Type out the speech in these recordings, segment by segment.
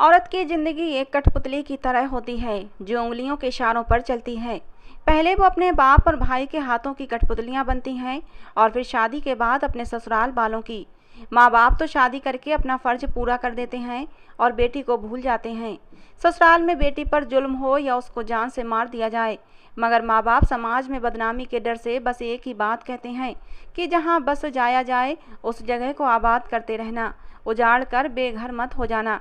औरत की जिंदगी एक कठपुतली की तरह होती है जो उंगलियों के इशारों पर चलती है। पहले वो अपने बाप और भाई के हाथों की कठपुतलियां बनती हैं और फिर शादी के बाद अपने ससुराल वालों की। माँ बाप तो शादी करके अपना फर्ज पूरा कर देते हैं और बेटी को भूल जाते हैं। ससुराल में बेटी पर जुल्म हो या उसको जान से मार दिया जाए, मगर माँ बाप समाज में बदनामी के डर से बस एक ही बात कहते हैं कि जहाँ बस जाया जाए उस जगह को आबाद करते रहना, उजाड़ कर बेघर मत हो जाना।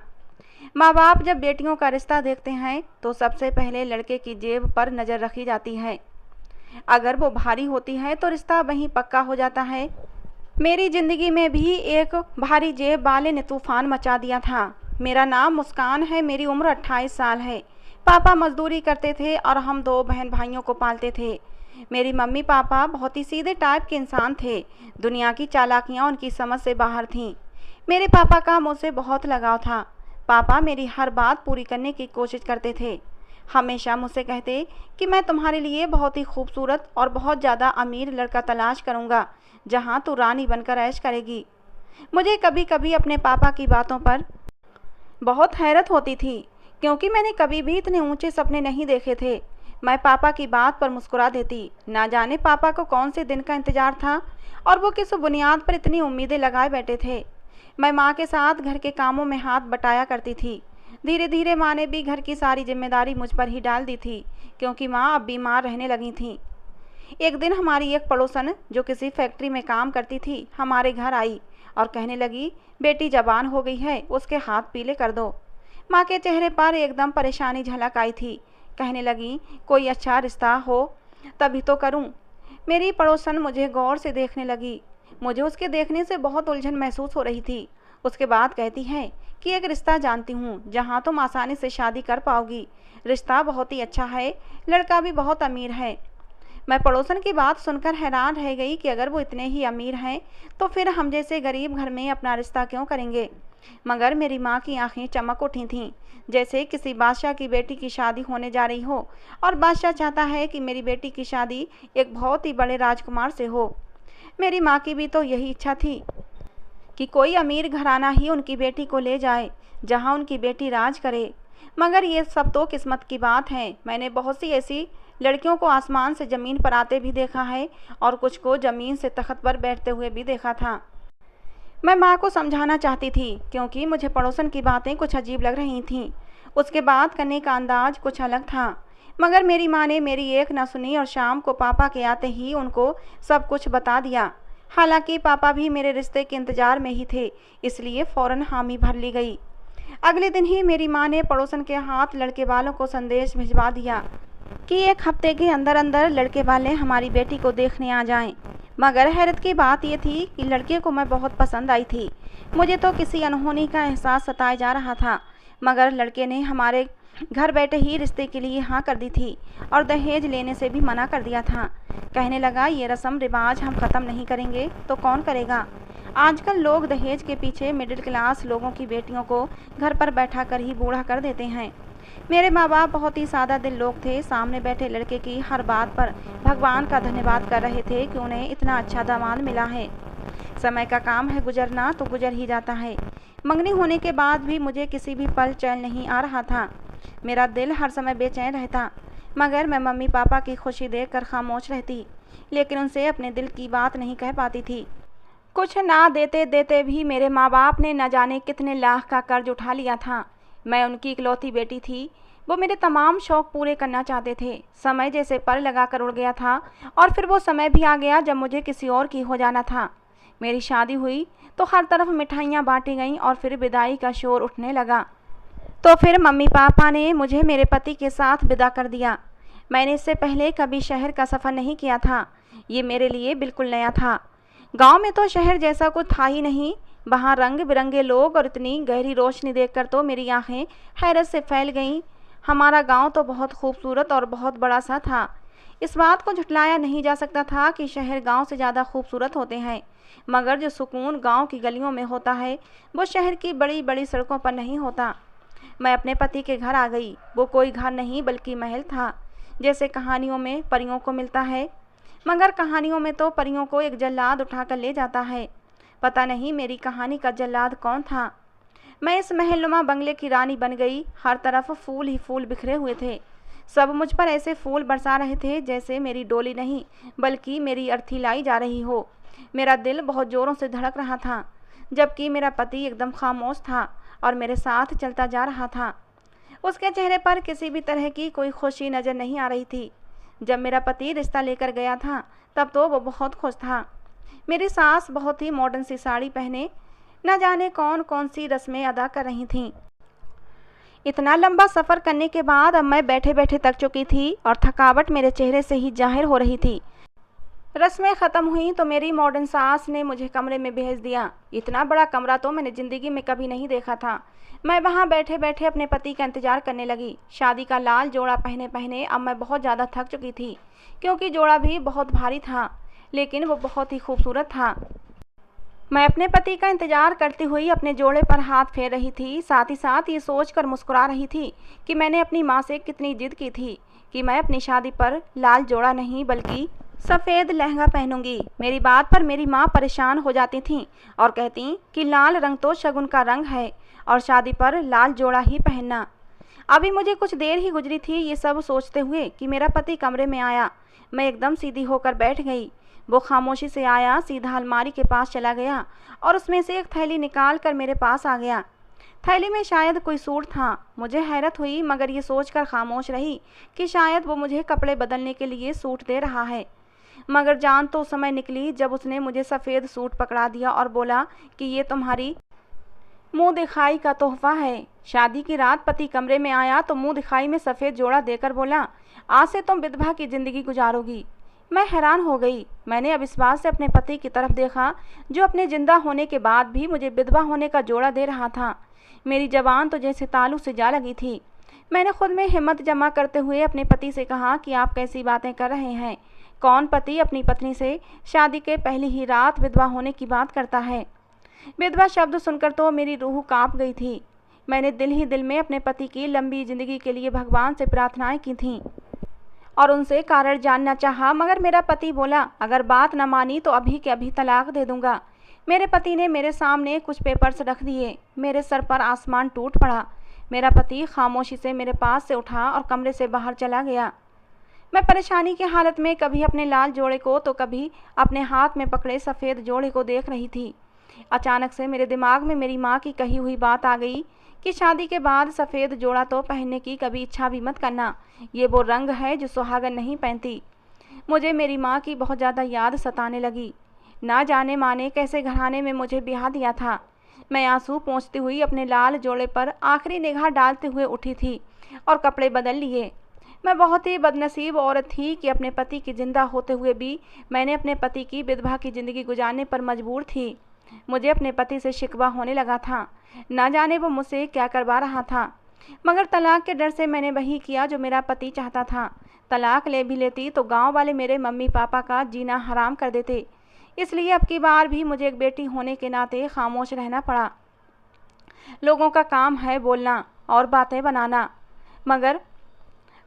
माँ बाप जब बेटियों का रिश्ता देखते हैं तो सबसे पहले लड़के की जेब पर नज़र रखी जाती है। अगर वो भारी होती है तो रिश्ता वहीं पक्का हो जाता है। मेरी ज़िंदगी में भी एक भारी जेब वाले ने तूफान मचा दिया था। मेरा नाम मुस्कान है, मेरी उम्र 28 साल है। पापा मजदूरी करते थे और हम 2 बहन भाइयों को पालते थे। मेरी मम्मी पापा बहुत ही सीधे टाइप के इंसान थे। दुनिया की चालाकियाँ उनकी समझ से बाहर थीं। मेरे पापा का मुझसे बहुत लगाव था। पापा मेरी हर बात पूरी करने की कोशिश करते थे। हमेशा मुझसे कहते कि मैं तुम्हारे लिए बहुत ही खूबसूरत और बहुत ज़्यादा अमीर लड़का तलाश करूँगा, जहाँ तू रानी बनकर ऐश करेगी। मुझे कभी कभी अपने पापा की बातों पर बहुत हैरत होती थी, क्योंकि मैंने कभी भी इतने ऊंचे सपने नहीं देखे थे। मैं पापा की बात पर मुस्कुरा देती। ना जाने पापा को कौन से दिन का इंतजार था और वो किस बुनियाद पर इतनी उम्मीदें लगाए बैठे थे। मैं माँ के साथ घर के कामों में हाथ बटाया करती थी। धीरे धीरे माँ ने भी घर की सारी जिम्मेदारी मुझ पर ही डाल दी थी, क्योंकि माँ अब बीमार रहने लगी थी। एक दिन हमारी एक पड़ोसन जो किसी फैक्ट्री में काम करती थी हमारे घर आई और कहने लगी, बेटी जवान हो गई है, उसके हाथ पीले कर दो। माँ के चेहरे पर एकदम परेशानी झलक आई थी। कहने लगी, कोई अच्छा रिश्ता हो तभी तो करूँ। मेरी पड़ोसन मुझे गौर से देखने लगी। मुझे उसके देखने से बहुत उलझन महसूस हो रही थी। उसके बाद कहती है कि एक रिश्ता जानती हूँ जहाँ तुम आसानी से शादी कर पाओगी। रिश्ता बहुत ही अच्छा है, लड़का भी बहुत अमीर है। मैं पड़ोसन की बात सुनकर हैरान रह गई कि अगर वो इतने ही अमीर हैं तो फिर हम जैसे गरीब घर में अपना रिश्ता क्यों करेंगे। मगर मेरी माँ की आंखें चमक उठी थीं, जैसे किसी बादशाह की बेटी की शादी होने जा रही हो और बादशाह चाहता है कि मेरी बेटी की शादी एक बहुत ही बड़े राजकुमार से हो। मेरी माँ की भी तो यही इच्छा थी कि कोई अमीर घराना ही उनकी बेटी को ले जाए, जहाँ उनकी बेटी राज करे। मगर ये सब तो किस्मत की बात है। मैंने बहुत सी ऐसी लड़कियों को आसमान से ज़मीन पर आते भी देखा है और कुछ को ज़मीन से तख्त पर बैठते हुए भी देखा था। मैं माँ को समझाना चाहती थी, क्योंकि मुझे पड़ोसन की बातें कुछ अजीब लग रही थीं। उसके बात करने का अंदाज कुछ अलग था। मगर मेरी माँ ने मेरी एक न सुनी और शाम को पापा के आते ही उनको सब कुछ बता दिया। हालांकि पापा भी मेरे रिश्ते के इंतजार में ही थे, इसलिए फ़ौरन हामी भर ली गई। अगले दिन ही मेरी माँ ने पड़ोसन के हाथ लड़के वालों को संदेश भिजवा दिया कि एक हफ्ते के अंदर अंदर लड़के वाले हमारी बेटी को देखने आ जाएं। मगर हैरत की बात यह थी कि लड़के को मैं बहुत पसंद आई थी। मुझे तो किसी अनहोनी का एहसास सताए जा रहा था, मगर लड़के ने हमारे घर बैठे ही रिश्ते के लिए हाँ कर दी थी और दहेज लेने से भी मना कर दिया था। कहने लगा, ये रस्म रिवाज हम ख़त्म नहीं करेंगे तो कौन करेगा। आजकल लोग दहेज के पीछे मिडिल क्लास लोगों की बेटियों को घर पर बैठा कर ही बूढ़ा कर देते हैं। मेरे माँ बाप बहुत ही सादा दिल लोग थे। सामने बैठे लड़के की हर बात पर भगवान का धन्यवाद कर रहे थे कि उन्हें इतना अच्छा दामाद मिला है। समय का काम है गुजरना, तो गुजर ही जाता है। मंगनी होने के बाद भी मुझे किसी भी पल चैन नहीं आ रहा था। मेरा दिल हर समय बेचैन रहता। मगर मैं मम्मी पापा की खुशी देखकर खामोश रहती, लेकिन उनसे अपने दिल की बात नहीं कह पाती थी। कुछ ना देते देते भी मेरे माँ बाप ने न जाने कितने लाख का कर्ज उठा लिया था। मैं उनकी इकलौती बेटी थी। वो मेरे तमाम शौक़ पूरे करना चाहते थे। समय जैसे पर लगा कर उड़ गया था और फिर वो समय भी आ गया जब मुझे किसी और की हो जाना था। मेरी शादी हुई तो हर तरफ मिठाइयाँ बांटी गईं और फिर विदाई का शोर उठने लगा। तो फिर मम्मी पापा ने मुझे मेरे पति के साथ विदा कर दिया। मैंने इससे पहले कभी शहर का सफ़र नहीं किया था। ये मेरे लिए बिल्कुल नया था। गांव में तो शहर जैसा कुछ था ही नहीं। वहाँ रंग बिरंगे लोग और इतनी गहरी रोशनी देखकर तो मेरी आंखें हैरत से फैल गईं। हमारा गांव तो बहुत खूबसूरत और बहुत बड़ा सा था। इस बात को झुठलाया नहीं जा सकता था कि शहर गांव से ज़्यादा खूबसूरत होते हैं, मगर जो सुकून गांव की गलियों में होता है वो शहर की बड़ी बड़ी सड़कों पर नहीं होता। मैं अपने पति के घर आ गई। वो कोई घर नहीं बल्कि महल था, जैसे कहानियों में परियों को मिलता है। मगर कहानियों में तो परियों को एक जल्लाद उठाकर ले जाता है। पता नहीं मेरी कहानी का जल्लाद कौन था। मैं इस महलनुमा बंगले की रानी बन गई। हर तरफ फूल ही फूल बिखरे हुए थे। सब मुझ पर ऐसे फूल बरसा रहे थे जैसे मेरी डोली नहीं बल्कि मेरी अर्थी लाई जा रही हो। मेरा दिल बहुत जोरों से धड़क रहा था, जबकि मेरा पति एकदम खामोश था और मेरे साथ चलता जा रहा था। उसके चेहरे पर किसी भी तरह की कोई खुशी नज़र नहीं आ रही थी। जब मेरा पति रिश्ता लेकर गया था तब तो वो बहुत खुश था। मेरी सास बहुत ही मॉडर्न सी साड़ी पहने न जाने कौन कौन सी रस्में अदा कर रही थीं। इतना लंबा सफ़र करने के बाद अब मैं बैठे बैठे थक चुकी थी और थकावट मेरे चेहरे से ही जाहिर हो रही थी। रस्में ख़त्म हुई तो मेरी मॉडर्न सास ने मुझे कमरे में भेज दिया। इतना बड़ा कमरा तो मैंने ज़िंदगी में कभी नहीं देखा था। मैं वहाँ बैठे बैठे अपने पति का इंतज़ार करने लगी। शादी का लाल जोड़ा पहने पहने अब मैं बहुत ज़्यादा थक चुकी थी, क्योंकि जोड़ा भी बहुत भारी था, लेकिन वो बहुत ही खूबसूरत था। मैं अपने पति का इंतज़ार करती हुई अपने जोड़े पर हाथ फेर रही थी। साथ ही साथ ये सोचकर मुस्कुरा रही थी कि मैंने अपनी माँ से कितनी जिद की थी कि मैं अपनी शादी पर लाल जोड़ा नहीं बल्कि सफ़ेद लहंगा पहनूंगी। मेरी बात पर मेरी माँ परेशान हो जाती थीं और कहती कि लाल रंग तो शगुन का रंग है और शादी पर लाल जोड़ा ही पहनना। अभी मुझे कुछ देर ही गुजरी थी ये सब सोचते हुए कि मेरा पति कमरे में आया। मैं एकदम सीधी होकर बैठ गई। वो खामोशी से आया, सीधा अलमारी के पास चला गया और उसमें से एक थैली निकाल कर मेरे पास आ गया। थैली में शायद कोई सूट था। मुझे हैरत हुई, मगर ये सोचकर खामोश रही कि शायद वो मुझे कपड़े बदलने के लिए सूट दे रहा है। मगर जान तो उस समय निकली जब उसने मुझे सफ़ेद सूट पकड़ा दिया और बोला कि ये तुम्हारी मुंह दिखाई का तोहफा है। शादी की रात पति कमरे में आया तो मुंह दिखाई में सफ़ेद जोड़ा देकर बोला, आज से तुम विधवा की ज़िंदगी गुजारोगी। मैं हैरान हो गई। मैंने अविश्वास से अपने पति की तरफ देखा, जो अपने जिंदा होने के बाद भी मुझे विधवा होने का जोड़ा दे रहा था। मेरी ज़बान तो जैसे तालू से जा लगी थी। मैंने खुद में हिम्मत जमा करते हुए अपने पति से कहा कि आप कैसी बातें कर रहे हैं। कौन पति अपनी पत्नी से शादी के पहली ही रात विधवा होने की बात करता है। विधवा शब्द सुनकर तो मेरी रूह कांप गई थी। मैंने दिल ही दिल में अपने पति की लंबी ज़िंदगी के लिए भगवान से प्रार्थनाएं की थीं और उनसे कारण जानना चाहा, मगर मेरा पति बोला, अगर बात न मानी तो अभी के अभी तलाक दे दूंगा। मेरे पति ने मेरे सामने कुछ पेपर्स रख दिए। मेरे सर पर आसमान टूट पड़ा। मेरा पति खामोशी से मेरे पास से उठा और कमरे से बाहर चला गया। मैं परेशानी की हालत में कभी अपने लाल जोड़े को तो कभी अपने हाथ में पकड़े सफ़ेद जोड़े को देख रही थी। अचानक से मेरे दिमाग में मेरी माँ की कही हुई बात आ गई कि शादी के बाद सफ़ेद जोड़ा तो पहनने की कभी इच्छा भी मत करना। ये वो रंग है जो सुहागन नहीं पहनती। मुझे मेरी माँ की बहुत ज़्यादा याद सताने लगी। ना जाने माँ ने कैसे घराने में मुझे ब्याह दिया था। मैं आंसू पोंछती हुई अपने लाल जोड़े पर आखिरी निगाह डालते हुए उठी थी और कपड़े बदल लिए। मैं बहुत ही बदनसीब औरत थी कि अपने पति के जिंदा होते हुए भी मैंने अपने पति की विधवा की ज़िंदगी गुजारने पर मजबूर थी। मुझे अपने पति से शिकवा होने लगा था। ना जाने वो मुझसे क्या करवा रहा था, मगर तलाक के डर से मैंने वही किया जो मेरा पति चाहता था। तलाक ले भी लेती तो गांव वाले मेरे मम्मी पापा का जीना हराम कर देते। इसलिए अब की बार भी मुझे एक बेटी होने के नाते खामोश रहना पड़ा। लोगों का काम है बोलना और बातें बनाना, मगर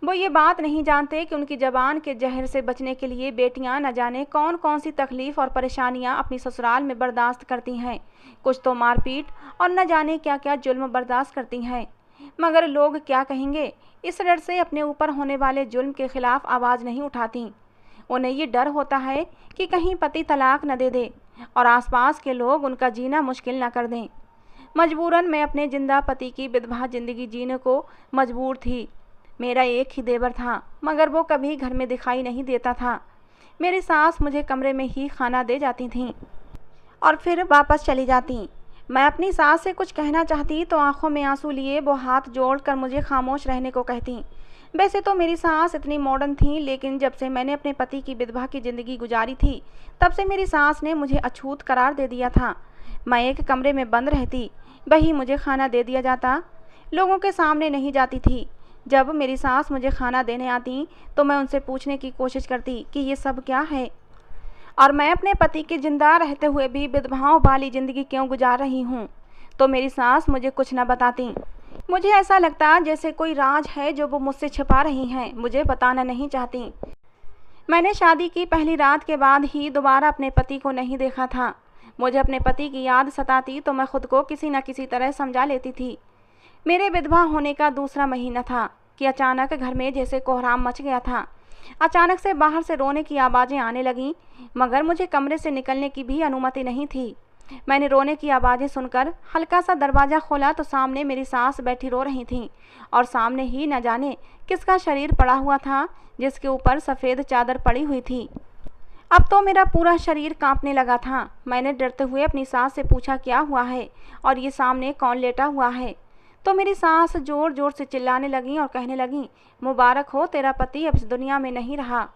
वो ये बात नहीं जानते कि उनकी ज़बान के जहर से बचने के लिए बेटियां न जाने कौन कौन सी तकलीफ़ और परेशानियां अपनी ससुराल में बर्दाश्त करती हैं। कुछ तो मारपीट और न जाने क्या क्या जुल्म बर्दाश्त करती हैं। मगर लोग क्या कहेंगे, इस डर से अपने ऊपर होने वाले जुल्म के खिलाफ आवाज़ नहीं उठाती। उन्हें ये डर होता है कि कहीं पति तलाक न दे दे और आसपास के लोग उनका जीना मुश्किल न कर दें। मजबूरन मैं अपने जिंदा पति की विधवा ज़िंदगी जीने को मजबूर थी। मेरा एक ही देवर था, मगर वो कभी घर में दिखाई नहीं देता था। मेरी सास मुझे कमरे में ही खाना दे जाती थीं और फिर वापस चली जाती। मैं अपनी सास से कुछ कहना चाहती तो आंखों में आंसू लिए वो हाथ जोड़कर मुझे खामोश रहने को कहती। वैसे तो मेरी सास इतनी मॉडर्न थी, लेकिन जब से मैंने अपने पति की विधवा की ज़िंदगी गुजारी थी तब से मेरी सास ने मुझे अछूत करार दे दिया था। मैं एक कमरे में बंद रहती, वही मुझे खाना दे दिया जाता। लोगों के सामने नहीं जाती थी। जब मेरी सास मुझे खाना देने आती तो मैं उनसे पूछने की कोशिश करती कि ये सब क्या है और मैं अपने पति के जिंदा रहते हुए भी विधवाओं वाली ज़िंदगी क्यों गुजार रही हूँ। तो मेरी सास मुझे कुछ न बताती। मुझे ऐसा लगता जैसे कोई राज है जो वो मुझसे छिपा रही हैं, मुझे बताना नहीं चाहती। मैंने शादी की पहली रात के बाद ही दोबारा अपने पति को नहीं देखा था। मुझे अपने पति की याद सताती तो मैं खुद को किसी न किसी तरह समझा लेती थी। मेरे विधवा होने का दूसरा महीना था कि अचानक घर में जैसे कोहराम मच गया था। अचानक से बाहर से रोने की आवाज़ें आने लगीं, मगर मुझे कमरे से निकलने की भी अनुमति नहीं थी। मैंने रोने की आवाज़ें सुनकर हल्का सा दरवाज़ा खोला तो सामने मेरी सास बैठी रो रही थीं और सामने ही न जाने किसका शरीर पड़ा हुआ था, जिसके ऊपर सफ़ेद चादर पड़ी हुई थी। अब तो मेरा पूरा शरीर कांपने लगा था। मैंने डरते हुए अपनी सास से पूछा, क्या हुआ है और ये सामने कौन लेटा हुआ है? तो मेरी सास ज़ोर ज़ोर से चिल्लाने लगी और कहने लगी, मुबारक हो, तेरा पति अब इस दुनिया में नहीं रहा।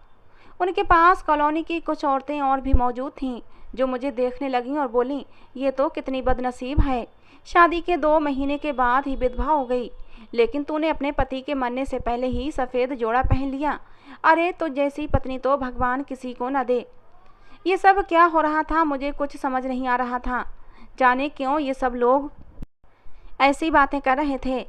उनके पास कॉलोनी की कुछ औरतें और भी मौजूद थीं, जो मुझे देखने लगीं और बोलीं, ये तो कितनी बदनसीब है, शादी के 2 महीने के बाद ही विधवा हो गई, लेकिन तूने अपने पति के मरने से पहले ही सफ़ेद जोड़ा पहन लिया। अरे तो जैसी पत्नी तो भगवान किसी को न दे। ये सब क्या हो रहा था, मुझे कुछ समझ नहीं आ रहा था। जाने क्यों ये सब लोग ऐसी बातें कर रहे थे।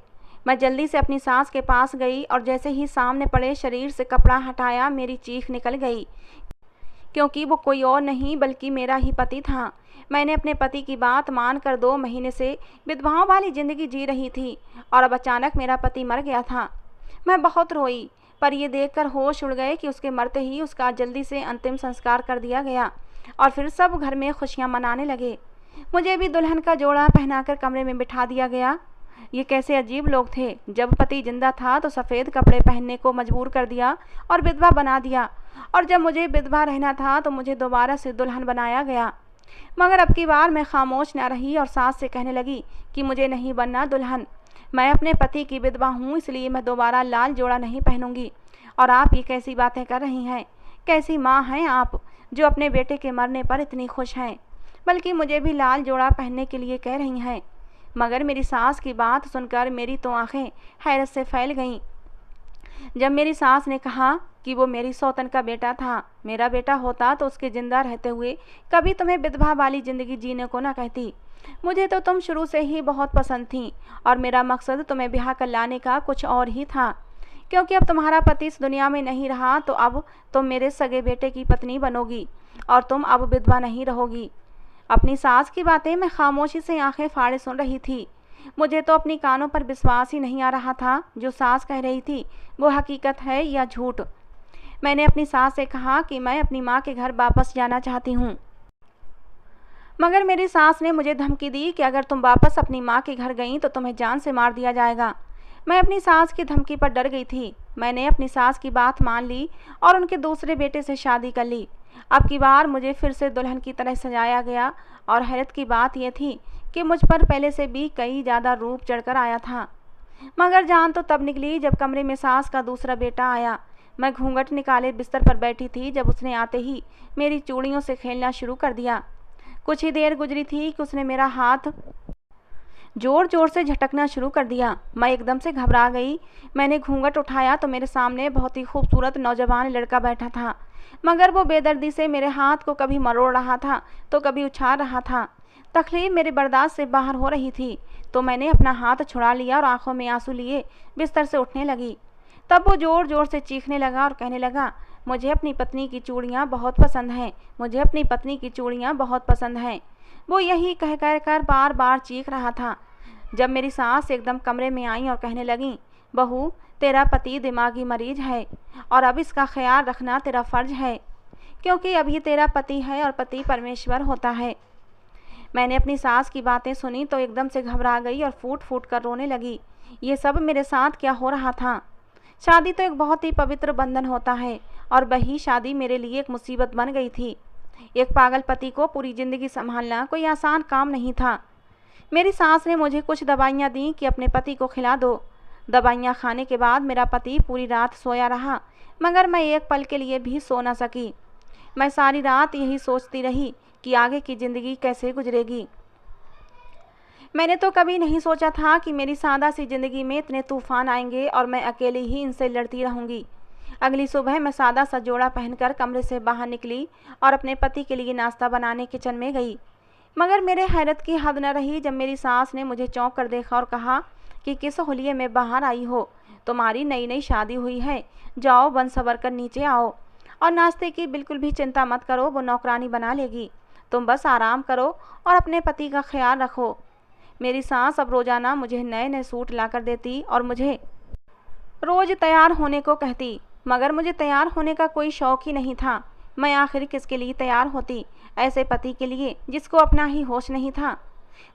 मैं जल्दी से अपनी सास के पास गई और जैसे ही सामने पड़े शरीर से कपड़ा हटाया, मेरी चीख निकल गई, क्योंकि वो कोई और नहीं बल्कि मेरा ही पति था। मैंने अपने पति की बात मानकर 2 महीने से विधवाओं वाली ज़िंदगी जी रही थी और अब अचानक मेरा पति मर गया था। मैं बहुत रोई, पर यह देखकर होश उड़ गए कि उसके मरते ही उसका जल्दी से अंतिम संस्कार कर दिया गया और फिर सब घर में खुशियाँ मनाने लगे। मुझे भी दुल्हन का जोड़ा पहनाकर कमरे में बिठा दिया गया। ये कैसे अजीब लोग थे। जब पति जिंदा था तो सफ़ेद कपड़े पहनने को मजबूर कर दिया और विधवा बना दिया, और जब मुझे विधवा रहना था तो मुझे दोबारा से दुल्हन बनाया गया। मगर अब की बार मैं खामोश न रही और सास से कहने लगी कि मुझे नहीं बनना दुल्हन। मैं अपने पति की विधवा हूँ, इसलिए मैं दोबारा लाल जोड़ा नहीं पहनूंगी। और आप ये कैसी बातें कर रही हैं? कैसी माँ हैं आप जो अपने बेटे के मरने पर इतनी खुश हैं, बल्कि मुझे भी लाल जोड़ा पहनने के लिए कह रही हैं। मगर मेरी सास की बात सुनकर मेरी तो आंखें हैरत से फैल गईं। जब मेरी सास ने कहा कि वो मेरी सौतन का बेटा था, मेरा बेटा होता तो उसके जिंदा रहते हुए कभी तुम्हें विधवा वाली ज़िंदगी जीने को ना कहती। मुझे तो तुम शुरू से ही बहुत पसंद थी और मेरा मकसद तुम्हें ब्याह कर लाने का कुछ और ही था, क्योंकि अब तुम्हारा पति इस दुनिया में नहीं रहा तो अब तुम मेरे सगे बेटे की पत्नी बनोगी और तुम अब विधवा नहीं रहोगी। अपनी सास की बातें मैं खामोशी से आंखें फाड़े सुन रही थी। मुझे तो अपनी कानों पर विश्वास ही नहीं आ रहा था। जो सास कह रही थी वो हकीकत है या झूठ। मैंने अपनी सास से कहा कि मैं अपनी माँ के घर वापस जाना चाहती हूँ, मगर मेरी सास ने मुझे धमकी दी कि अगर तुम वापस अपनी माँ के घर गई तो तुम्हें जान से मार दिया जाएगा। मैं अपनी सास की धमकी पर डर गई थी। मैंने अपनी सास की बात मान ली और उनके दूसरे बेटे से शादी कर ली। अब की बार मुझे फिर से दुल्हन की तरह सजाया गया और हैरत की बात यह थी कि मुझ पर पहले से भी कई ज़्यादा रूप चढ़कर आया था। मगर जान तो तब निकली जब कमरे में सास का दूसरा बेटा आया। मैं घूंघट निकाले बिस्तर पर बैठी थी जब उसने आते ही मेरी चूड़ियों से खेलना शुरू कर दिया। कुछ ही देर गुजरी थी कि उसने मेरा हाथ जोर जोर से झटकना शुरू कर दिया। मैं एकदम से घबरा गई। मैंने घूंघट उठाया तो मेरे सामने बहुत ही खूबसूरत नौजवान लड़का बैठा था, मगर वो बेदर्दी से मेरे हाथ को कभी मरोड़ रहा था तो कभी उछाल रहा था। तकलीफ मेरे बर्दाश्त से बाहर हो रही थी, तो मैंने अपना हाथ छुड़ा लिया और आंखों में आंसू लिए बिस्तर से उठने लगी। तब वो जोर जोर से चीखने लगा और कहने लगा, मुझे अपनी पत्नी की चूड़ियाँ बहुत पसंद हैं, मुझे अपनी पत्नी की चूड़ियाँ बहुत पसंद हैं। वो यही कह कर बार बार चीख रहा था। जब मेरी सास एकदम कमरे में आई और कहने लगी, बहू, तेरा पति दिमागी मरीज है और अब इसका ख्याल रखना तेरा फ़र्ज है, क्योंकि अब ये तेरा पति है और पति परमेश्वर होता है। मैंने अपनी सास की बातें सुनी तो एकदम से घबरा गई और फूट फूट कर रोने लगी। ये सब मेरे साथ क्या हो रहा था? शादी तो एक बहुत ही पवित्र बंधन होता है और वही शादी मेरे लिए एक मुसीबत बन गई थी। एक पागल पति को पूरी ज़िंदगी संभालना कोई आसान काम नहीं था। मेरी सास ने मुझे कुछ दवाइयाँ दी कि अपने पति को खिला दो। दवाइयाँ खाने के बाद मेरा पति पूरी रात सोया रहा, मगर मैं एक पल के लिए भी सो न सकी। मैं सारी रात यही सोचती रही कि आगे की ज़िंदगी कैसे गुजरेगी। मैंने तो कभी नहीं सोचा था कि मेरी सादा सी ज़िंदगी में इतने तूफान आएंगे और मैं अकेली ही इनसे लड़ती रहूँगी। अगली सुबह मैं सादा सा जोड़ा पहनकर कमरे से बाहर निकली और अपने पति के लिए नाश्ता बनाने किचन में गई। मगर मेरे हैरत की हद न रही जब मेरी सास ने मुझे चौंक कर देखा और कहा कि किस हुलिये में बाहर आई हो? तुम्हारी नई नई शादी हुई है, जाओ बन सवर कर नीचे आओ और नाश्ते की बिल्कुल भी चिंता मत करो, वो नौकरानी बना लेगी। तुम बस आराम करो और अपने पति का ख्याल रखो। मेरी सास अब रोज़ाना मुझे नए नए सूट ला कर देती और मुझे रोज़ तैयार होने को कहती, मगर मुझे तैयार होने का कोई शौक़ ही नहीं था। मैं आखिर किसके लिए तैयार होती, ऐसे पति के लिए जिसको अपना ही होश नहीं था।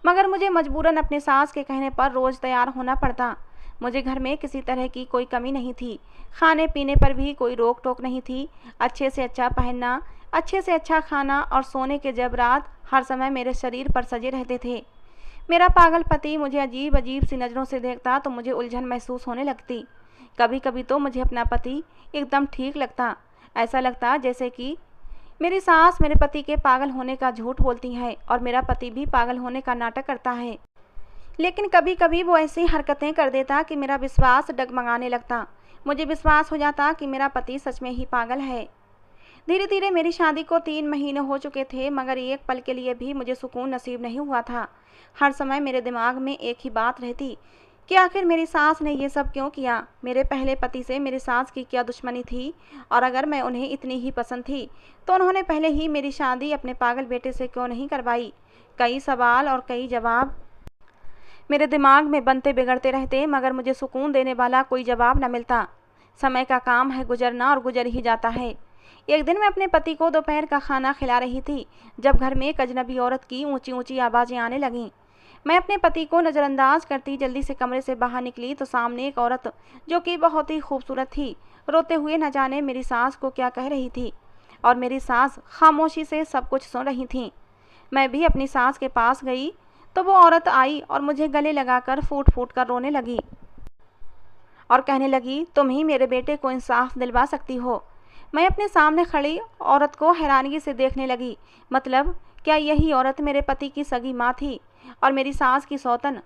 मगर मुझे मजबूरन अपने सास के कहने पर रोज़ तैयार होना पड़ता। मुझे घर में किसी तरह की कोई कमी नहीं थी, खाने पीने पर भी कोई रोक टोक नहीं थी। अच्छे से अच्छा पहनना, अच्छे से अच्छा खाना और सोने के जबरात हर समय मेरे शरीर पर सजे रहते थे। मेरा पागल पति मुझे अजीब अजीब सी नज़रों से देखता तो मुझे उलझन महसूस होने लगती। कभी कभी तो मुझे अपना पति एकदम ठीक लगता। ऐसा लगता जैसे कि मेरी सास मेरे पति के पागल होने का झूठ बोलती है और मेरा पति भी पागल होने का नाटक करता है। लेकिन कभी कभी वो ऐसी हरकतें कर देता कि मेरा विश्वास डगमगाने लगता। मुझे विश्वास हो जाता कि मेरा पति सच में ही पागल है। धीरे धीरे मेरी शादी को 3 महीने हो चुके थे, मगर एक पल के लिए भी मुझे सुकून नसीब नहीं हुआ था। हर समय मेरे दिमाग में एक ही बात रहती कि आखिर मेरी सास ने ये सब क्यों किया। मेरे पहले पति से मेरी सास की क्या दुश्मनी थी, और अगर मैं उन्हें इतनी ही पसंद थी तो उन्होंने पहले ही मेरी शादी अपने पागल बेटे से क्यों नहीं करवाई। कई सवाल और कई जवाब मेरे दिमाग में बनते बिगड़ते रहते, मगर मुझे सुकून देने वाला कोई जवाब न मिलता। समय का काम है गुजरना और गुजर ही जाता है। एक दिन मैं अपने पति को दोपहर का खाना खिला रही थी जब घर में एक अजनबी औरत की ऊंची ऊंची आवाज़ें आने लगीं। मैं अपने पति को नज़रअंदाज करती जल्दी से कमरे से बाहर निकली तो सामने एक औरत, जो कि बहुत ही खूबसूरत थी, रोते हुए न जाने मेरी सास को क्या कह रही थी, और मेरी सास खामोशी से सब कुछ सुन रही थी। मैं भी अपनी सास के पास गई तो वो औरत आई और मुझे गले लगाकर फूट फूट कर रोने लगी और कहने लगी, तुम ही मेरे बेटे को इंसाफ दिलवा सकती हो। मैं अपने सामने खड़ी औरत को हैरानगी से देखने लगी। मतलब क्या यही औरत मेरे पति की सगी माँ थी और मेरी सास की सौतन?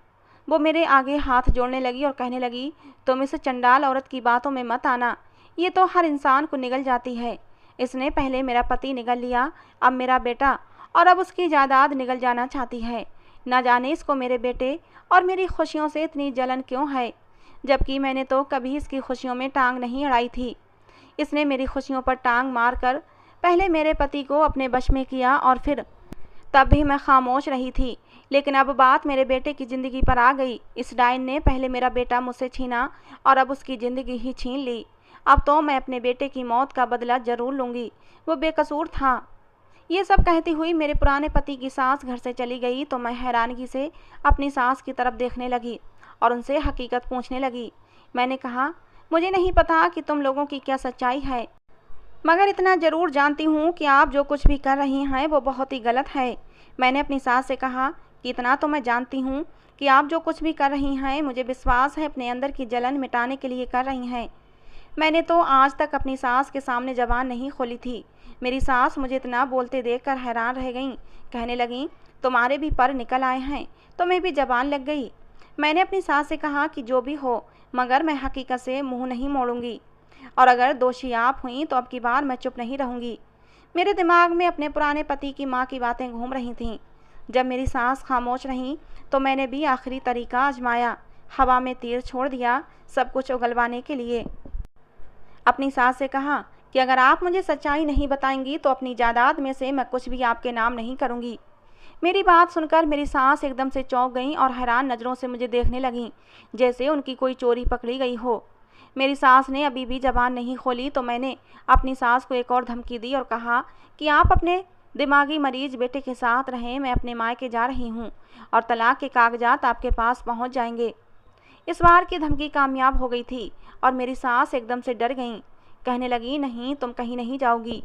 वो मेरे आगे हाथ जोड़ने लगी और कहने लगी, तुम इस चंडाल औरत की बातों में मत आना, ये तो हर इंसान को निगल जाती है। इसने पहले मेरा पति निगल लिया, अब मेरा बेटा, और अब उसकी जायदाद निगल जाना चाहती है। न जाने इसको मेरे बेटे और मेरी खुशियों से इतनी जलन क्यों है, जबकि मैंने तो कभी इसकी खुशियों में टांग नहीं अड़ाई थी। इसने मेरी खुशियों पर टांग मारकर पहले मेरे पति को अपने वश में किया और फिर तब भी मैं खामोश रही थी। लेकिन अब बात मेरे बेटे की ज़िंदगी पर आ गई। इस डायन ने पहले मेरा बेटा मुझसे छीना और अब उसकी ज़िंदगी ही छीन ली। अब तो मैं अपने बेटे की मौत का बदला ज़रूर लूँगी, वो बेकसूर था। ये सब कहती हुई मेरे पुराने पति की सास घर से चली गई तो मैं हैरानगी से अपनी सास की तरफ देखने लगी और उनसे हकीकत पूछने लगी। मैंने कहा, मुझे नहीं पता कि तुम लोगों की क्या सच्चाई है, मगर इतना ज़रूर जानती हूँ कि आप जो कुछ भी कर रही हैं वो बहुत ही गलत है। मैंने अपनी सास से कहा कि इतना तो मैं जानती हूँ कि आप जो कुछ भी कर रही हैं मुझे विश्वास है अपने अंदर की जलन मिटाने के लिए कर रही हैं। मैंने तो आज तक अपनी सास के सामने ज़बान नहीं खोली थी। मेरी सास मुझे इतना बोलते देखकर हैरान रह गईं। कहने लगीं, तुम्हारे भी पर निकल आए हैं, तुम्हें भी ज़बान लग गई। मैंने अपनी सास से कहा कि जो भी हो, मगर मैं हकीकत से मुंह नहीं मोड़ूंगी, और अगर दोषी आप हुई तो अब की बार मैं चुप नहीं रहूंगी। मेरे दिमाग में अपने पुराने पति की माँ की बातें घूम रही थीं। जब मेरी सास खामोश रहीं तो मैंने भी आखिरी तरीका आजमाया, हवा में तीर छोड़ दिया सब कुछ उगलवाने के लिए। अपनी सास से कहा कि अगर आप मुझे सच्चाई नहीं बताएंगी तो अपनी जायदाद में से मैं कुछ भी आपके नाम नहीं करूंगी। मेरी बात सुनकर मेरी सास एकदम से चौंक गईं और हैरान नज़रों से मुझे देखने लगीं, जैसे उनकी कोई चोरी पकड़ी गई हो। मेरी सास ने अभी भी ज़बान नहीं खोली तो मैंने अपनी सास को एक और धमकी दी और कहा कि आप अपने दिमागी मरीज बेटे के साथ रहें, मैं अपने मायके जा रही हूँ और तलाक के कागजात आपके पास पहुँच जाएंगे। इस बार की धमकी कामयाब हो गई थी और मेरी सास एकदम से डर गईं। कहने लगी, नहीं, तुम कहीं नहीं जाओगी।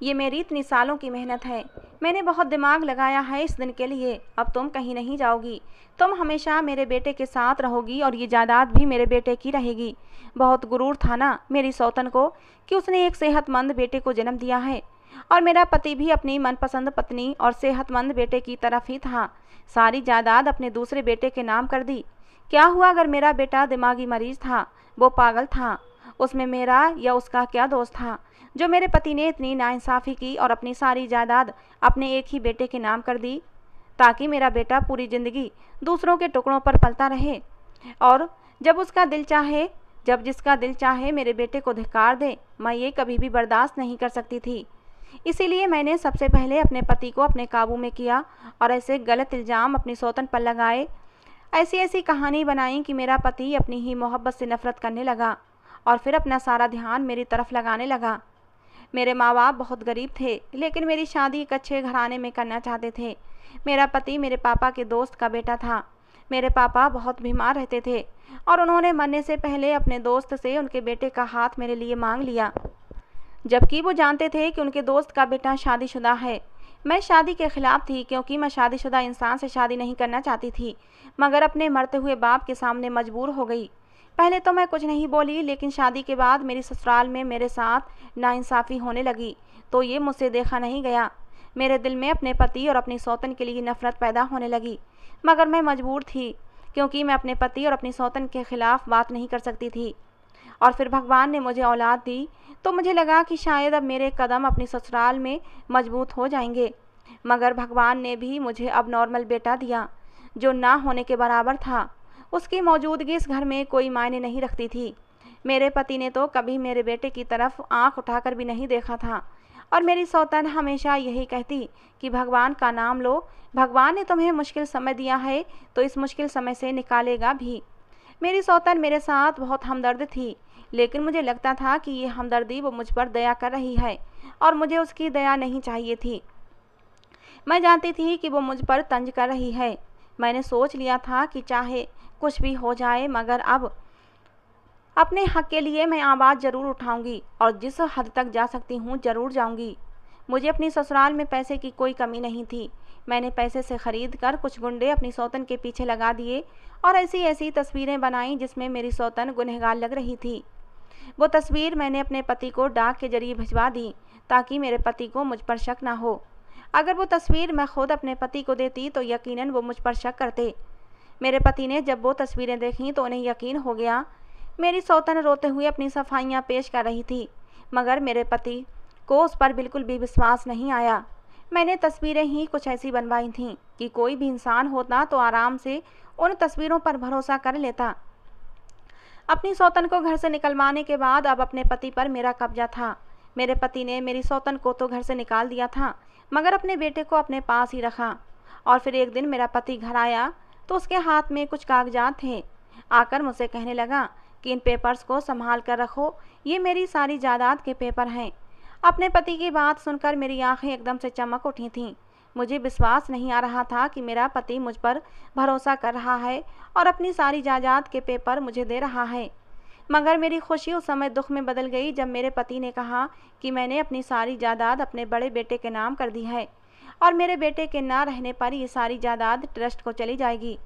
ये मेरी इतनी सालों की मेहनत है, मैंने बहुत दिमाग लगाया है इस दिन के लिए। अब तुम कहीं नहीं जाओगी, तुम हमेशा मेरे बेटे के साथ रहोगी और ये जायदाद भी मेरे बेटे की रहेगी। बहुत गुरूर था ना मेरी सौतन को कि उसने एक सेहतमंद बेटे को जन्म दिया है, और मेरा पति भी अपनी मनपसंद पत्नी और सेहतमंद बेटे की तरफ ही था। सारी जायदाद अपने दूसरे बेटे के नाम कर दी। क्या हुआ अगर मेरा बेटा दिमागी मरीज था, वो पागल था, उसमें मेरा या उसका क्या दोष था जो मेरे पति ने इतनी नाइंसाफ़ी की और अपनी सारी जायदाद अपने एक ही बेटे के नाम कर दी, ताकि मेरा बेटा पूरी ज़िंदगी दूसरों के टुकड़ों पर पलता रहे और जब जिसका दिल चाहे मेरे बेटे को धिक्कार दे। मैं ये कभी भी बर्दाश्त नहीं कर सकती थी। इसीलिए मैंने सबसे पहले अपने पति को अपने काबू में किया और ऐसे गलत इल्ज़ाम अपनी सौतन पर लगाए। ऐसी ऐसी कहानी बनाई कि मेरा पति अपनी ही मोहब्बत से नफ़रत करने लगा और फिर अपना सारा ध्यान मेरी तरफ लगाने लगा। मेरे माँ बाप बहुत गरीब थे, लेकिन मेरी शादी एक अच्छे घराने में करना चाहते थे। मेरा पति मेरे पापा के दोस्त का बेटा था। मेरे पापा बहुत बीमार रहते थे और उन्होंने मरने से पहले अपने दोस्त से उनके बेटे का हाथ मेरे लिए मांग लिया, जबकि वो जानते थे कि उनके दोस्त का बेटा शादीशुदा है। मैं शादी के खिलाफ थी, क्योंकि मैं शादीशुदा इंसान से शादी नहीं करना चाहती थी, मगर अपने मरते हुए बाप के सामने मजबूर हो गई। पहले तो मैं कुछ नहीं बोली, लेकिन शादी के बाद मेरी ससुराल में मेरे साथ नाइंसाफ़ी होने लगी तो ये मुझसे देखा नहीं गया। मेरे दिल में अपने पति और अपनी सौतन के लिए नफ़रत पैदा होने लगी, मगर मैं मजबूर थी, क्योंकि मैं अपने पति और अपनी सौतन के ख़िलाफ़ बात नहीं कर सकती थी। और फिर भगवान ने मुझे औलाद दी तो मुझे लगा कि शायद अब मेरे कदम अपनी ससुराल में मजबूत हो जाएंगे, मगर भगवान ने भी मुझे अब नॉर्मल बेटा दिया जो ना होने के बराबर था। उसकी मौजूदगी इस घर में कोई मायने नहीं रखती थी। मेरे पति ने तो कभी मेरे बेटे की तरफ आंख उठाकर भी नहीं देखा था और मेरी सौतन हमेशा यही कहती कि भगवान का नाम लो, भगवान ने तुम्हें मुश्किल समय दिया है तो इस मुश्किल समय से निकालेगा भी। मेरी सौतन मेरे साथ बहुत हमदर्द थी, लेकिन मुझे लगता था कि ये हमदर्दी वो मुझ पर दया कर रही है और मुझे उसकी दया नहीं चाहिए थी। मैं जानती थी कि वो मुझ पर तंज कर रही है। मैंने सोच लिया था कि चाहे कुछ भी हो जाए, मगर अब अपने हक के लिए मैं आवाज़ ज़रूर उठाऊंगी और जिस हद तक जा सकती हूँ ज़रूर जाऊंगी। मुझे अपनी ससुराल में पैसे की कोई कमी नहीं थी। मैंने पैसे से ख़रीद कर कुछ गुंडे अपनी सौतन के पीछे लगा दिए और ऐसी ऐसी तस्वीरें बनाई जिसमें मेरी सौतन गुनहगार लग रही थी। वो तस्वीर मैंने अपने पति को डाक के जरिए भिजवा दी ताकि मेरे पति को मुझ पर शक ना हो। अगर वो तस्वीर मैं खुद अपने पति को देती तो यकीनन वो मुझ पर शक करते। मेरे पति ने जब वो तस्वीरें देखीं तो उन्हें यकीन हो गया। मेरी सौतन रोते हुए अपनी सफाइयाँ पेश कर रही थी, मगर मेरे पति को उस पर बिल्कुल भी विश्वास नहीं आया। मैंने तस्वीरें ही कुछ ऐसी बनवाई थीं कि कोई भी इंसान होता तो आराम से उन तस्वीरों पर भरोसा कर लेता। अपनी सौतन को घर से निकलवाने के बाद अब अपने पति पर मेरा कब्जा था। मेरे पति ने मेरी सौतन को तो घर से निकाल दिया था, मगर अपने बेटे को अपने पास ही रखा। और फिर एक दिन मेरा पति घर आया तो उसके हाथ में कुछ कागजात थे। आकर मुझसे कहने लगा कि इन पेपर्स को संभाल कर रखो, ये मेरी सारी जायदाद के पेपर हैं। अपने पति की बात सुनकर मेरी आंखें एकदम से चमक उठी थीं। मुझे विश्वास नहीं आ रहा था कि मेरा पति मुझ पर भरोसा कर रहा है और अपनी सारी जायदाद के पेपर मुझे दे रहा है। मगर मेरी खुशी उस समय दुख में बदल गई जब मेरे पति ने कहा कि मैंने अपनी सारी जायदाद अपने बड़े बेटे के नाम कर दी है और मेरे बेटे के ना रहने पर ये सारी जायदाद ट्रस्ट को चली जाएगी।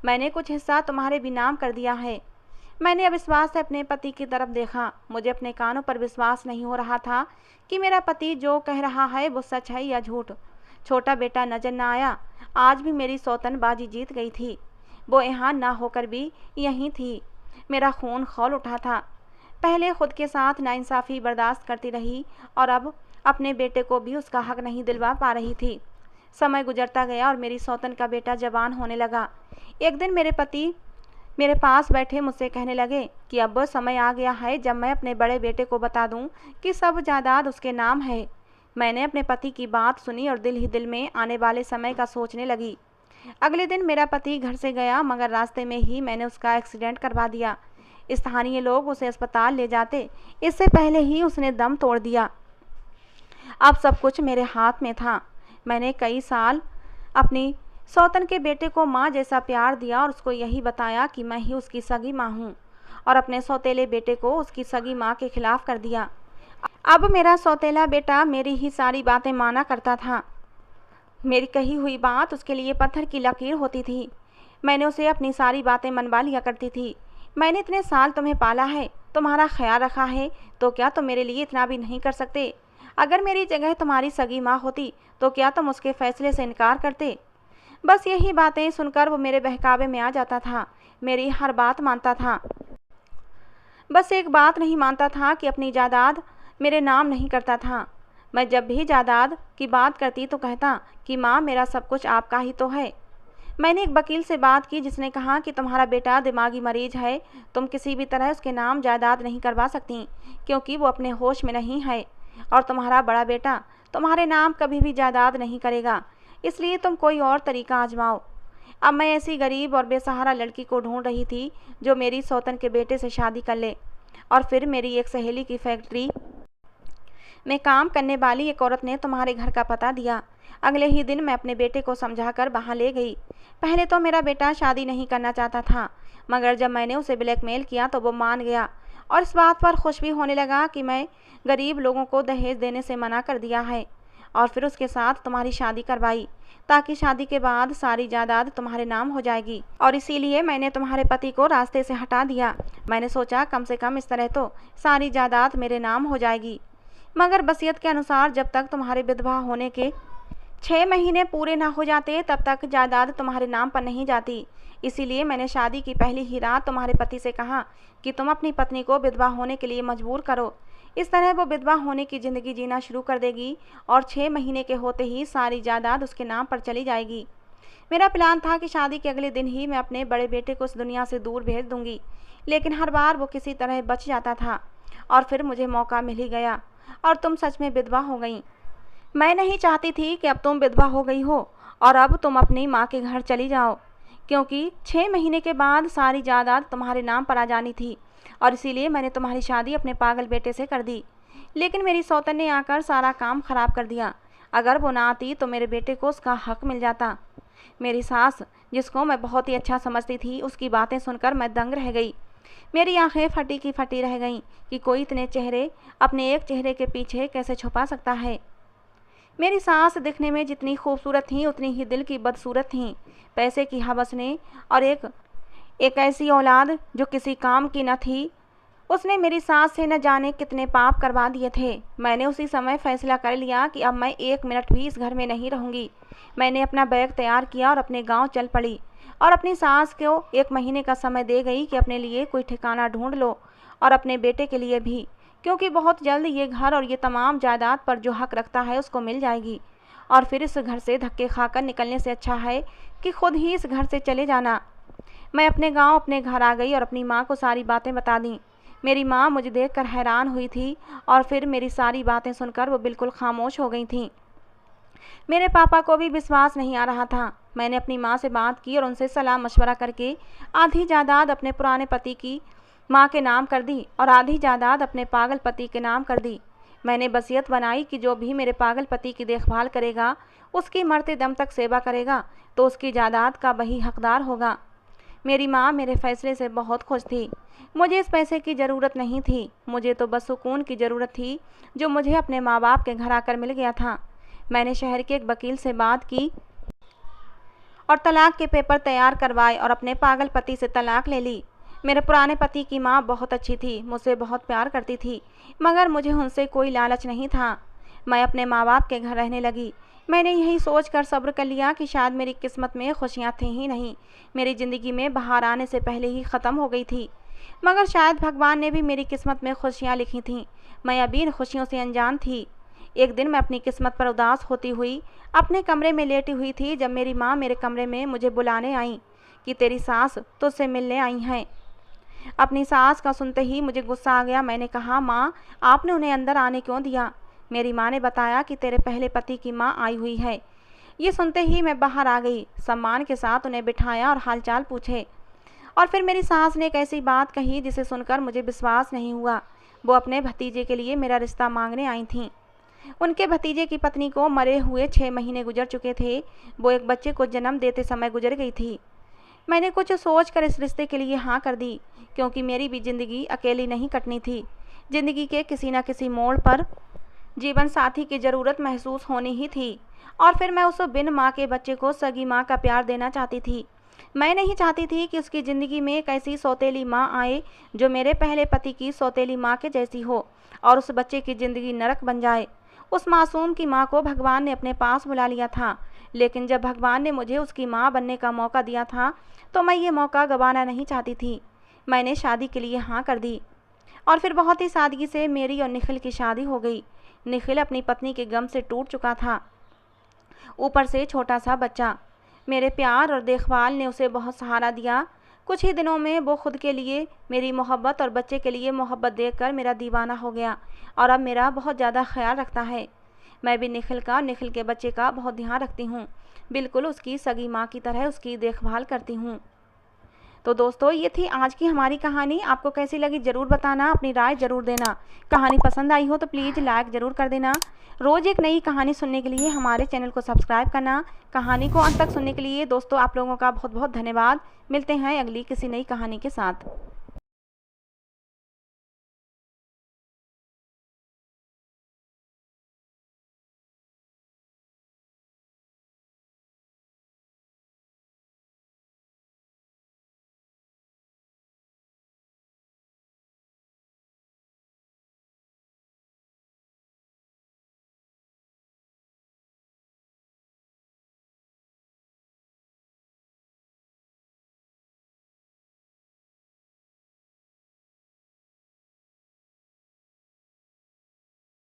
मैंने कुछ हिस्सा तुम्हारे भी नाम कर दिया है। मैंने अविश्वास से अपने पति की तरफ देखा। मुझे अपने कानों पर विश्वास नहीं हो रहा था कि मेरा पति जो कह रहा है वो सच है या झूठ। छोटा बेटा नजर न आया। आज भी मेरी सौतन बाजी जीत गई थी। वो यहाँ ना होकर भी यहीं थी। मेरा खून खौल उठा था। पहले खुद के साथ नाइंसाफ़ी बर्दाश्त करती रही और अब अपने बेटे को भी उसका हक नहीं दिलवा पा रही थी। समय गुजरता गया और मेरी सौतन का बेटा जवान होने लगा। एक दिन मेरे पति मेरे पास बैठे मुझसे कहने लगे कि अब वो समय आ गया है जब मैं अपने बड़े बेटे को बता दूं कि सब जायदाद उसके नाम है। मैंने अपने पति की बात सुनी और दिल ही दिल में आने वाले समय का सोचने लगी। अगले दिन मेरा पति घर से गया, मगर रास्ते में ही मैंने उसका एक्सीडेंट करवा दिया। स्थानीय लोग उसे अस्पताल ले जाते, इससे पहले ही उसने दम तोड़ दिया। अब सब कुछ मेरे हाथ में था। मैंने कई साल अपनी सौतन के बेटे को माँ जैसा प्यार दिया और उसको यही बताया कि मैं ही उसकी सगी माँ हूँ, और अपने सौतेले बेटे को उसकी सगी माँ के खिलाफ कर दिया। अब मेरा सौतेला बेटा मेरी ही सारी बातें माना करता था। मेरी कही हुई बात उसके लिए पत्थर की लकीर होती थी। मैंने उसे अपनी सारी बातें मनवा लिया करती थी। मैंने इतने साल तुम्हें पाला है, तुम्हारा ख्याल रखा है, तो क्या तुम मेरे लिए इतना भी नहीं कर सकते? अगर मेरी जगह तुम्हारी सगी माँ होती तो क्या तुम उसके फैसले से इनकार करते? बस यही बातें सुनकर वो मेरे बहकावे में आ जाता था। मेरी हर बात मानता था, बस एक बात नहीं मानता था कि अपनी जायदाद मेरे नाम नहीं करता था। मैं जब भी जायदाद की बात करती तो कहता कि माँ, मेरा सब कुछ आपका ही तो है। मैंने एक वकील से बात की जिसने कहा कि तुम्हारा बेटा दिमागी मरीज है, तुम किसी भी तरह उसके नाम जायदाद नहीं करवा सकती क्योंकि वो अपने होश में नहीं है। और तुम्हारा बड़ा बेटा तुम्हारे नाम कभी भी जायदाद नहीं करेगा, इसलिए तुम कोई और तरीका आजमाओ। अब मैं ऐसी गरीब और बेसहारा लड़की को ढूंढ रही थी जो मेरी सौतन के बेटे से शादी कर ले। और फिर मेरी एक सहेली की फैक्ट्री में काम करने वाली एक औरत ने तुम्हारे घर का पता दिया। अगले ही दिन मैं अपने बेटे को समझाकर वहाँ ले गई। पहले तो मेरा बेटा शादी नहीं करना चाहता था, मगर जब मैंने उसे ब्लैकमेल किया तो वो मान गया और इस बात पर खुश भी होने लगा कि मैं गरीब लोगों को दहेज देने से मना कर दिया है। और फिर उसके साथ तुम्हारी शादी करवाई ताकि शादी के बाद सारी जायदाद तुम्हारे नाम हो जाएगी। और इसीलिए मैंने तुम्हारे पति को रास्ते से हटा दिया। मैंने सोचा कम से कम इस तरह तो सारी जायदाद मेरे नाम हो जाएगी। मगर वसीयत के अनुसार जब तक तुम्हारे विधवा होने के 6 महीने पूरे ना हो जाते तब तक जायदाद तुम्हारे नाम पर नहीं जाती। इसीलिए मैंने शादी की पहली ही रात तुम्हारे पति से कहा कि तुम अपनी पत्नी को विधवा होने के लिए मजबूर करो। इस तरह वो विधवा होने की ज़िंदगी जीना शुरू कर देगी और 6 महीने के होते ही सारी जायदाद उसके नाम पर चली जाएगी। मेरा प्लान था कि शादी के अगले दिन ही मैं अपने बड़े बेटे को इस दुनिया से दूर भेज दूंगी, लेकिन हर बार वो किसी तरह बच जाता था और फिर मुझे मौका मिल ही गया और तुम सच में विधवा हो गई। मैं नहीं चाहती थी कि अब तुम विधवा हो गई हो और अब तुम अपनी माँ के घर चली जाओ, क्योंकि 6 महीने के बाद सारी जायदाद तुम्हारे नाम पर आ जानी थी और इसीलिए मैंने तुम्हारी शादी अपने पागल बेटे से कर दी। लेकिन मेरी सौतन ने आकर सारा काम खराब कर दिया। अगर वो ना आती तो मेरे बेटे को उसका हक मिल जाता। मेरी सास, जिसको मैं बहुत ही अच्छा समझती थी, उसकी बातें सुनकर मैं दंग रह गई। मेरी आंखें फटी की फटी रह गईं कि कोई इतने चेहरे अपने एक चेहरे के पीछे कैसे छुपा सकता है। मेरी सास दिखने में जितनी खूबसूरत थी उतनी ही दिल की बदसूरत थी। पैसे की हवस ने और एक ऐसी औलाद जो किसी काम की न थी, उसने मेरी सास से न जाने कितने पाप करवा दिए थे। मैंने उसी समय फैसला कर लिया कि अब मैं 1 मिनट भी इस घर में नहीं रहूँगी। मैंने अपना बैग तैयार किया और अपने गांव चल पड़ी और अपनी सास को 1 महीने का समय दे गई कि अपने लिए कोई ठिकाना ढूंढ लो और अपने बेटे के लिए भी, क्योंकि बहुत जल्द ये घर और ये तमाम जायदाद पर जो हक रखता है उसको मिल जाएगी। और फिर इस घर से धक्के खाकर निकलने से अच्छा है कि खुद ही इस घर से चले जाना। मैं अपने गांव अपने घर आ गई और अपनी माँ को सारी बातें बता दी। मेरी माँ मुझे देखकर हैरान हुई थी और फिर मेरी सारी बातें सुनकर वो बिल्कुल खामोश हो गई थी। मेरे पापा को भी विश्वास नहीं आ रहा था। मैंने अपनी माँ से बात की और उनसे सलाह मशवरा करके आधी जायदाद अपने पुराने पति की माँ के नाम कर दी और आधी जायदाद अपने पागल पति के नाम कर दी। मैंने वसीयत बनाई कि जो भी मेरे पागल पति की देखभाल करेगा, उसकी मरते दम तक सेवा करेगा, तो उसकी जायदाद का वही हकदार होगा। मेरी माँ मेरे फैसले से बहुत खुश थी। मुझे इस पैसे की ज़रूरत नहीं थी, मुझे तो बस सुकून की ज़रूरत थी जो मुझे अपने माँ बाप के घर आकर मिल गया था। मैंने शहर के एक वकील से बात की और तलाक के पेपर तैयार करवाए और अपने पागल पति से तलाक ले ली। मेरे पुराने पति की माँ बहुत अच्छी थी, मुझसे बहुत प्यार करती थी, मगर मुझे उनसे कोई लालच नहीं था। मैं अपने माँ बाप के घर रहने लगी। मैंने यही सोचकर सब्र कर लिया कि शायद मेरी किस्मत में खुशियाँ थी ही नहीं, मेरी ज़िंदगी में बाहर आने से पहले ही ख़त्म हो गई थी। मगर शायद भगवान ने भी मेरी किस्मत में खुशियाँ लिखी थीं। मैं अभी इन खुशियों से अनजान थी। एक दिन मैं अपनी किस्मत पर उदास होती हुई अपने कमरे में लेटी हुई थी जब मेरी माँ मेरे कमरे में मुझे बुलाने आई कि तेरी सास तुझसे मिलने आई हैं। अपनी सास का सुनते ही मुझे गुस्सा आ गया। मैंने कहा, माँ, आपने उन्हें अंदर आने क्यों दिया? मेरी माँ ने बताया कि तेरे पहले पति की माँ आई हुई है। ये सुनते ही मैं बाहर आ गई, सम्मान के साथ उन्हें बिठाया और हालचाल पूछे। और फिर मेरी सास ने एक ऐसी बात कही जिसे सुनकर मुझे विश्वास नहीं हुआ। वो अपने भतीजे के लिए मेरा रिश्ता मांगने आई थीं। उनके भतीजे की पत्नी को मरे हुए 6 महीने गुजर चुके थे। वो एक बच्चे को जन्म देते समय गुजर गई थी। मैंने कुछ सोचकर इस रिश्ते के लिए हाँ कर दी, क्योंकि मेरी भी ज़िंदगी अकेली नहीं कटनी थी। ज़िंदगी के किसी न किसी मोड़ पर जीवन साथी की ज़रूरत महसूस होनी ही थी। और फिर मैं उस बिन माँ के बच्चे को सगी माँ का प्यार देना चाहती थी। मैं नहीं चाहती थी कि उसकी ज़िंदगी में एक ऐसी सौतेली माँ आए जो मेरे पहले पति की सौतेली माँ के जैसी हो और उस बच्चे की ज़िंदगी नरक बन जाए। उस मासूम की माँ को भगवान ने अपने पास बुला लिया था, लेकिन जब भगवान ने मुझे उसकी माँ बनने का मौका दिया था तो मैं ये मौका गंवाना नहीं चाहती थी। मैंने शादी के लिए हाँ कर दी और फिर बहुत ही सादगी से मेरी और निखिल की शादी हो गई। निखिल अपनी पत्नी के गम से टूट चुका था, ऊपर से छोटा सा बच्चा। मेरे प्यार और देखभाल ने उसे बहुत सहारा दिया। कुछ ही दिनों में वो खुद के लिए मेरी मोहब्बत और बच्चे के लिए मोहब्बत देखकर मेरा दीवाना हो गया और अब मेरा बहुत ज़्यादा ख्याल रखता है। मैं भी निखिल के बच्चे का बहुत ध्यान रखती हूँ, बिल्कुल उसकी सगी माँ की तरह उसकी देखभाल करती हूँ। तो दोस्तों ये थी आज की हमारी कहानी। आपको कैसी लगी ज़रूर बताना, अपनी राय ज़रूर देना। कहानी पसंद आई हो तो प्लीज़ लाइक ज़रूर कर देना। रोज़ एक नई कहानी सुनने के लिए हमारे चैनल को सब्सक्राइब करना। कहानी को अंत तक सुनने के लिए दोस्तों आप लोगों का बहुत बहुत धन्यवाद। मिलते हैं अगली किसी नई कहानी के साथ।